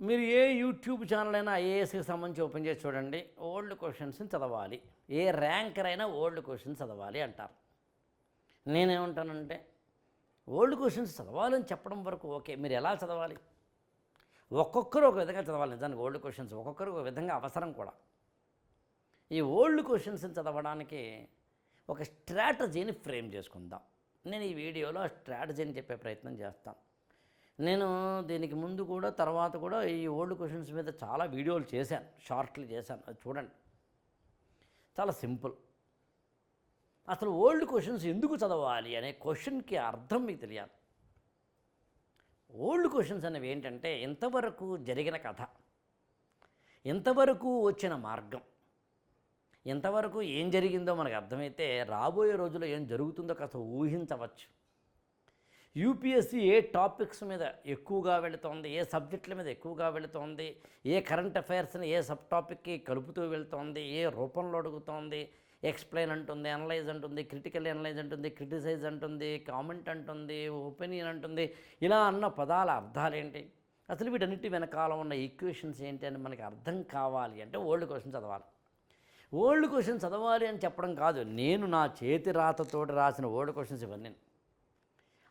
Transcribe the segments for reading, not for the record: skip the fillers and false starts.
మీరు ఏ YouTube channel అయినా ఐఏఎస్కి సంబంధించి ఓపెన్ చేసి చూడండి, ఓల్డ్ క్వశ్చన్స్ని చదవాలి. ఏ ర్యాంకర్ అయినా ఓల్డ్ క్వశ్చన్స్ చదవాలి అంటారు. నేనేమంటానంటే ఓల్డ్ క్వశ్చన్స్ చదవాలని చెప్పడం వరకు ఓకే, మీరు ఎలా చదవాలి? ఒక్కొక్కరు ఒక విధంగా చదవాలి. నిజానికి ఓల్డ్ క్వశ్చన్స్ ఒక్కొక్కరు ఒక విధంగా అవసరం కూడా. ఈ ఓల్డ్ క్వశ్చన్స్ని చదవడానికి ఒక స్ట్రాటజీని ఫ్రేమ్ చేసుకుందాం. నేను ఈ వీడియోలో ఆ స్ట్రాటజీని చెప్పే ప్రయత్నం చేస్తాను. నేను దీనికి ముందు కూడా తర్వాత కూడా ఈ ఓల్డ్ క్వశ్చన్స్ మీద చాలా వీడియోలు చేశాను, షార్ట్లు చేశాను, అది చూడండి. చాలా సింపుల్. అసలు ఓల్డ్ క్వశ్చన్స్ ఎందుకు చదవాలి అనే క్వశ్చన్కి అర్థం మీకు తెలియాలి. ఓల్డ్ క్వశ్చన్స్ అనేవి ఏంటంటే ఇంతవరకు జరిగిన కథ, ఇంతవరకు వచ్చిన మార్గం, ఇంతవరకు ఏం జరిగిందో మనకు అర్థమైతే రాబోయే రోజుల్లో ఏం జరుగుతుందో కాస్త ఊహించవచ్చు. యూపీఎస్సీ ఏ టాపిక్స్ మీద ఎక్కువగా వెళుతోంది, ఏ సబ్జెక్టుల మీద ఎక్కువగా వెళుతోంది, ఏ కరెంట్ అఫైర్స్ని ఏ సబ్ టాపిక్కి కలుపుతూ వెళుతోంది, ఏ రూపంలో అడుగుతోంది, ఎక్స్ప్లెయిన్ అంటుంది, అనలైజ్ అంటుంది, క్రిటికల్ అనలైజ్ అంటుంది, క్రిటిసైజ్ అంటుంది, కామెంట్ అంటుంది, ఒపీనియన్ అంటుంది. ఇలా అన్న పదాల అర్థాలేంటి, అసలు వీటన్నిటి వెనకాల ఉన్న ఈక్వేషన్స్ ఏంటి అని మనకి అర్థం కావాలి అంటే ఓల్డ్ క్వశ్చన్ చదవాలి. ఓల్డ్ క్వశ్చన్ చదవాలి అని చెప్పడం కాదు, నేను నా చేతి రాతతోటి రాసిన ఓల్డ్ క్వశ్చన్స్ ఇవన్నీ.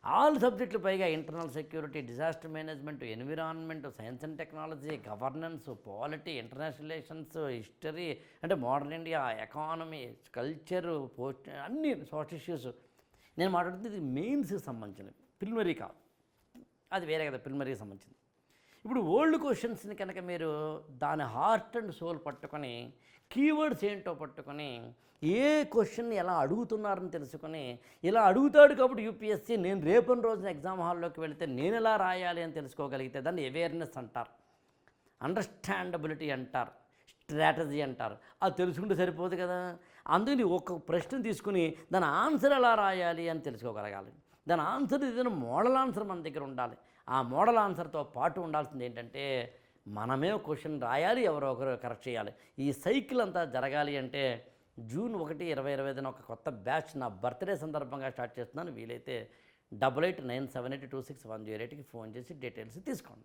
ఆల్ సబ్జెక్టులు పైగా internal security, disaster management, environment, science and technology, governance, polity, international relations, history అంటే modern India, economy, culture, post అన్ని సోషల్ ఇష్యూస్. నేను మాట్లాడుతుంది ఇది మెయిన్స్కి సంబంధించినవి, ప్రిలిమినరీ కాదు, అది వేరే కదా ప్రిలిమినరీకి సంబంధించింది. ఇప్పుడు ఓల్డ్ క్వశ్చన్స్ని కనుక మీరు దాని హార్ట్ అండ్ సోల్ పట్టుకొని, కీవర్డ్స్ ఏంటో పట్టుకొని, ఏ క్వశ్చన్ని ఎలా అడుగుతున్నారని తెలుసుకొని, ఇలా అడుగుతాడు కాబట్టి యూపీఎస్సీ నేను రేపటి రోజున ఎగ్జామ్ హాల్లోకి వెళితే నేను ఎలా రాయాలి అని తెలుసుకోగలిగితే దాన్ని అవేర్నెస్ అంటారు, అండర్స్టాండబిలిటీ అంటారు, స్ట్రాటజీ అంటారు. అది తెలుసుకుంటే సరిపోదు కదా. అందుకని ఒక ప్రశ్న తీసుకుని దాని ఆన్సర్ ఎలా రాయాలి అని తెలుసుకోగలగాలి. దాని ఆన్సర్ ఏదైనా మోడల్ ఆన్సర్ మన దగ్గర ఉండాలి. ఆ మోడల్ ఆన్సర్తో పాటు ఉండాల్సింది ఏంటంటే మనమే క్వశ్చన్ రాయాలి, ఎవరో ఒకరు కరెక్ట్ చేయాలి. ఈ సైకిల్ అంతా జరగాలి అంటే జూన్ 1, 2025 ఒక కొత్త బ్యాచ్ నా బర్త్డే సందర్భంగా స్టార్ట్ చేస్తున్నాను. వీలైతే 8897826108కి ఫోన్ చేసి డీటెయిల్స్ తీసుకోండి.